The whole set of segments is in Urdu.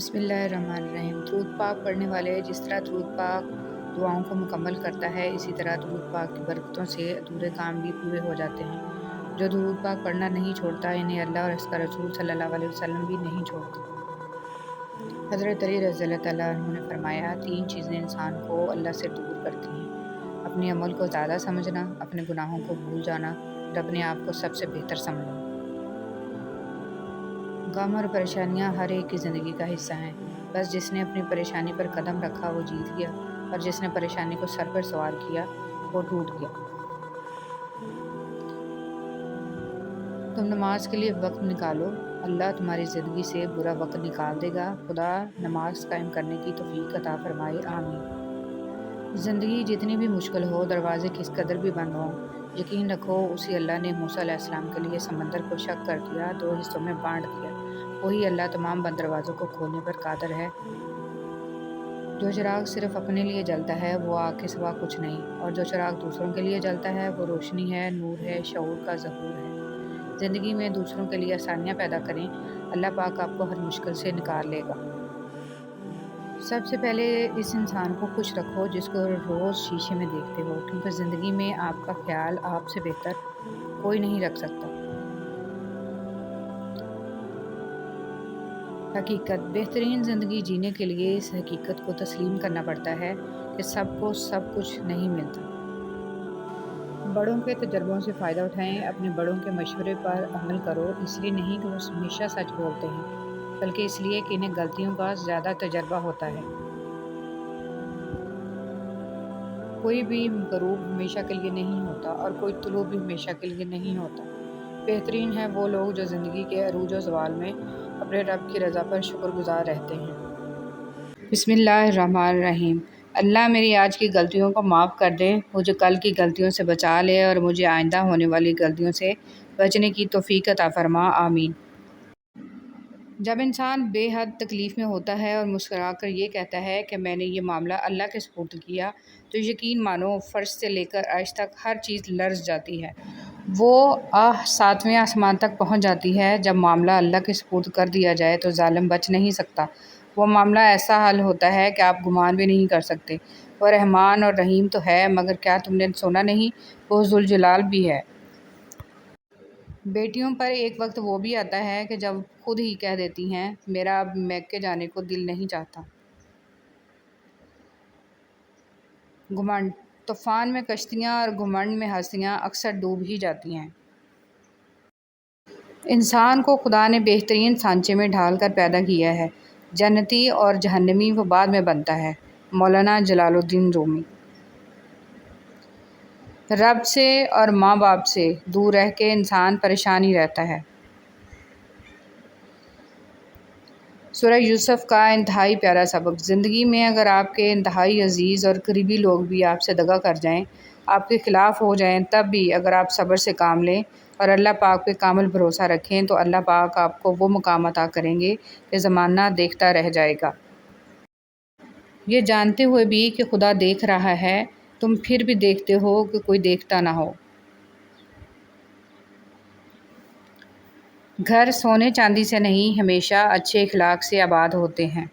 بسم اللہ الرحمن الرحیم۔ درود پاک پڑھنے والے جس طرح درود پاک دعاؤں کو مکمل کرتا ہے، اسی طرح درود پاک کی برکتوں سے ادھورے کام بھی پورے ہو جاتے ہیں۔ جو درود پاک پڑھنا نہیں چھوڑتا، انہیں اللہ اور اس کا رسول صلی اللہ علیہ وسلم بھی نہیں چھوڑتے۔ حضرت علی رضی اللہ تعالیٰ عنہ نے فرمایا، 3 چیزیں انسان کو اللہ سے دور کرتی ہیں: اپنے عمل کو زیادہ سمجھنا، اپنے گناہوں کو بھول جانا اور اپنے آپ کو سب سے بہتر سمجھنا۔ غم اور پریشانیاں ہر ایک کی زندگی کا حصہ ہیں، بس جس نے اپنی پریشانی پر قدم رکھا وہ جیت گیا، اور جس نے پریشانی کو سر پر سوار کیا وہ ٹوٹ گیا۔ تم نماز کے لیے وقت نکالو، اللہ تمہاری زندگی سے برا وقت نکال دے گا۔ خدا نماز قائم کرنے کی توفیق عطا فرمائے، آمین۔ زندگی جتنی بھی مشکل ہو، دروازے کس قدر بھی بند ہوں، یقین رکھو اسی اللہ نے موسیٰ علیہ السلام کے لیے سمندر کو شق کر دیا، 2 حصوں میں بانٹ دیا۔ وہی اللہ تمام بند دروازوں کو کھولنے پر قادر ہے۔ جو چراغ صرف اپنے لیے جلتا ہے وہ آگ کے سوا کچھ نہیں، اور جو چراغ دوسروں کے لیے جلتا ہے وہ روشنی ہے، نور ہے، شعور کا ظہور ہے۔ زندگی میں دوسروں کے لیے آسانیاں پیدا کریں، اللہ پاک آپ کو ہر مشکل سے نکال لے گا۔ سب سے پہلے اس انسان کو خوش رکھو جس کو روز شیشے میں دیکھتے ہو، کیونکہ زندگی میں آپ کا خیال آپ سے بہتر کوئی نہیں رکھ سکتا۔ حقیقت: بہترین زندگی جینے کے لیے اس حقیقت کو تسلیم کرنا پڑتا ہے کہ سب کو سب کچھ نہیں ملتا۔ بڑوں کے تجربوں سے فائدہ اٹھائیں، اپنے بڑوں کے مشورے پر عمل کرو، اس لیے نہیں کہ وہ ہمیشہ سچ بولتے ہیں، بلکہ اس لیے کہ انہیں غلطیوں کا زیادہ تجربہ ہوتا ہے۔ کوئی بھی غروب ہمیشہ کے لیے نہیں ہوتا اور کوئی طلوع بھی ہمیشہ کے لیے نہیں ہوتا۔ بہترین ہیں وہ لوگ جو زندگی کے عروج و زوال میں اپنے رب کی رضا پر شکر گزار رہتے ہیں۔ بسم اللہ الرحمن الرحیم۔ اللہ میری آج کی غلطیوں کو معاف کر دے، مجھے کل کی غلطیوں سے بچا لے اور مجھے آئندہ ہونے والی غلطیوں سے بچنے کی توفیق عطا فرما، آمین۔ جب انسان بے حد تکلیف میں ہوتا ہے اور مسکرا کر یہ کہتا ہے کہ میں نے یہ معاملہ اللہ کے سپرد کیا، تو یقین مانو فرش سے لے کر عرش تک ہر چیز لرز جاتی ہے۔ وہ آہ 7ویں آسمان تک پہنچ جاتی ہے۔ جب معاملہ اللہ کے سپرد کر دیا جائے تو ظالم بچ نہیں سکتا۔ وہ معاملہ ایسا حل ہوتا ہے کہ آپ گمان بھی نہیں کر سکتے۔ وہ رحمان اور رحیم تو ہے، مگر کیا تم نے سنا نہیں، وہ ذوالجلال بھی ہے۔ بیٹیوں پر ایک وقت وہ بھی آتا ہے کہ جب خود ہی کہہ دیتی ہیں، میرا اب میکے جانے کو دل نہیں چاہتا۔ گھمنڈ: طوفان میں کشتیاں اور گھمنڈ میں ہستیاں اکثر ڈوب ہی جاتی ہیں۔ انسان کو خدا نے بہترین سانچے میں ڈھال کر پیدا کیا ہے، جنتی اور جہنمی وہ بعد میں بنتا ہے۔ مولانا جلال الدین رومی۔ رب سے اور ماں باپ سے دور رہ کے انسان پریشان ہی رہتا ہے۔ سورہ یوسف کا انتہائی پیارا سبق: زندگی میں اگر آپ کے انتہائی عزیز اور قریبی لوگ بھی آپ سے دغا کر جائیں، آپ کے خلاف ہو جائیں، تب بھی اگر آپ صبر سے کام لیں اور اللہ پاک پہ کامل بھروسہ رکھیں تو اللہ پاک آپ کو وہ مقام عطا کریں گے کہ زمانہ دیکھتا رہ جائے گا۔ یہ جانتے ہوئے بھی کہ خدا دیکھ رہا ہے، تم پھر بھی دیکھتے ہو کہ کوئی دیکھتا نہ ہو۔ گھر سونے چاندی سے نہیں، ہمیشہ اچھے اخلاق سے آباد ہوتے ہیں۔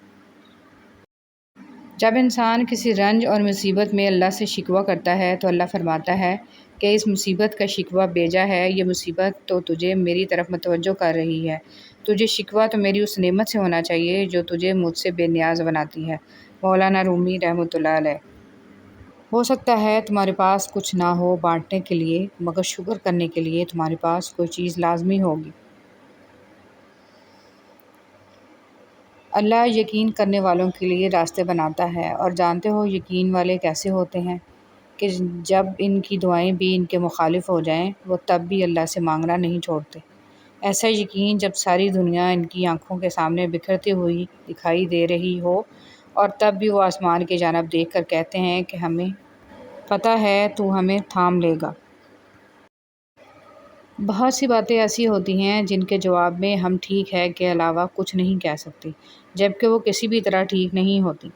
جب انسان کسی رنج اور مصیبت میں اللہ سے شکوہ کرتا ہے تو اللہ فرماتا ہے کہ اس مصیبت کا شکوہ بیجا ہے، یہ مصیبت تو تجھے میری طرف متوجہ کر رہی ہے۔ تجھے شکوہ تو میری اس نعمت سے ہونا چاہیے جو تجھے مجھ سے بے نیاز بناتی ہے۔ مولانا رومی رحمۃ اللہ علیہ۔ ہو سکتا ہے تمہارے پاس کچھ نہ ہو بانٹنے کے لیے، مگر شکر کرنے کے لیے تمہارے پاس کوئی چیز لازمی ہوگی۔ اللہ یقین کرنے والوں کے لیے راستے بناتا ہے، اور جانتے ہو یقین والے کیسے ہوتے ہیں کہ جب ان کی دعائیں بھی ان کے مخالف ہو جائیں وہ تب بھی اللہ سے مانگنا نہیں چھوڑتے۔ ایسا یقین جب ساری دنیا ان کی آنکھوں کے سامنے بکھرتی ہوئی دکھائی دے رہی ہو، اور تب بھی وہ آسمان کی جانب دیکھ کر کہتے ہیں کہ ہمیں پتہ ہے تو ہمیں تھام لے گا۔ بہت سی باتیں ایسی ہوتی ہیں جن کے جواب میں ہم ٹھیک ہے کے علاوہ کچھ نہیں کہہ سکتے، جبکہ وہ کسی بھی طرح ٹھیک نہیں ہوتی۔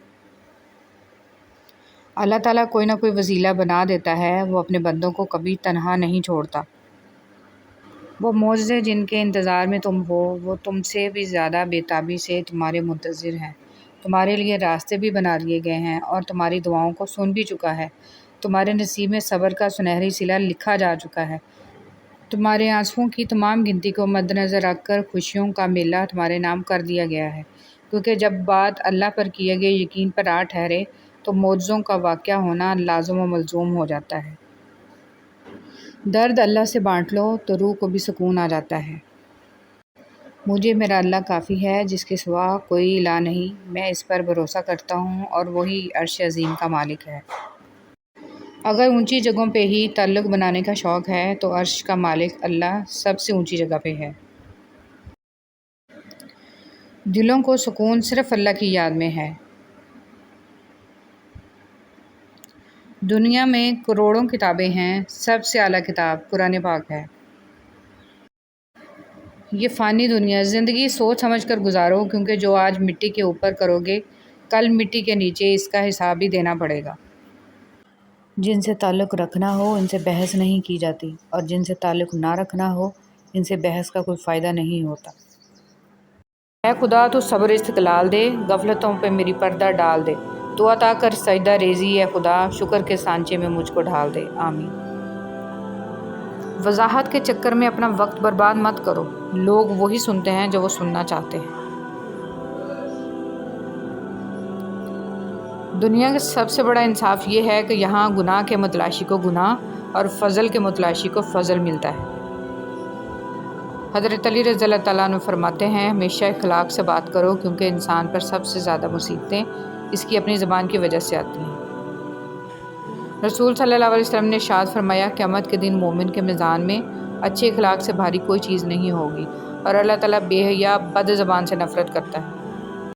اللہ تعالیٰ کوئی نہ کوئی وسیلہ بنا دیتا ہے، وہ اپنے بندوں کو کبھی تنہا نہیں چھوڑتا۔ وہ معجزے جن کے انتظار میں تم ہو، وہ تم سے بھی زیادہ بےتابی سے تمہارے منتظر ہیں۔ تمہارے لیے راستے بھی بنا دیے گئے ہیں اور تمہاری دعاؤں کو سن بھی چکا ہے۔ تمہارے نصیب میں صبر کا سنہری صلہ لکھا جا چکا ہے۔ تمہارے آنسوؤں کی تمام گنتی کو مد نظر رکھ کر خوشیوں کا میلہ تمہارے نام کر دیا گیا ہے، کیونکہ جب بات اللہ پر کیے گئے یقین پر آ ٹھہرے تو معجزوں کا واقعہ ہونا لازم و ملزوم ہو جاتا ہے۔ درد اللہ سے بانٹ لو تو روح کو بھی سکون آ جاتا ہے۔ مجھے میرا اللہ کافی ہے، جس کے سوا کوئی الہ نہیں۔ میں اس پر بھروسہ کرتا ہوں اور وہی عرش عظیم کا مالک ہے۔ اگر اونچی جگہوں پہ ہی تعلق بنانے کا شوق ہے تو عرش کا مالک اللہ سب سے اونچی جگہ پہ ہے۔ دلوں کو سکون صرف اللہ کی یاد میں ہے۔ دنیا میں کروڑوں کتابیں ہیں، سب سے اعلیٰ کتاب قرآن پاک ہے۔ یہ فانی دنیا، زندگی سوچ سمجھ کر گزارو، کیونکہ جو آج مٹی کے اوپر کرو گے کل مٹی کے نیچے اس کا حساب بھی دینا پڑے گا۔ جن سے تعلق رکھنا ہو ان سے بحث نہیں کی جاتی، اور جن سے تعلق نہ رکھنا ہو ان سے بحث کا کوئی فائدہ نہیں ہوتا۔ اے خدا تو صبر استقلال دے، غفلتوں پہ میری پردہ ڈال دے، تو عطا کر سجدہ ریزی اے خدا، شکر کے سانچے میں مجھ کو ڈھال دے، آمین۔ وضاحت کے چکر میں اپنا وقت برباد مت کرو، لوگ وہی سنتے ہیں جو وہ سننا چاہتے ہیں۔ دنیا کا سب سے بڑا انصاف یہ ہے کہ یہاں گناہ کے متلاشی کو گناہ اور فضل کے متلاشی کو فضل ملتا ہے۔ حضرت علی رضی اللہ تعالیٰ عنہ فرماتے ہیں، ہمیشہ اخلاق سے بات کرو، کیونکہ انسان پر سب سے زیادہ مصیبتیں اس کی اپنی زبان کی وجہ سے آتی ہیں۔ رسول صلی اللہ علیہ وسلم نے ارشاد فرمایا، قیامت کے دن مومن کے میزان میں اچھے اخلاق سے بھاری کوئی چیز نہیں ہوگی، اور اللہ تعالیٰ بے حیا بد زبان سے نفرت کرتا ہے۔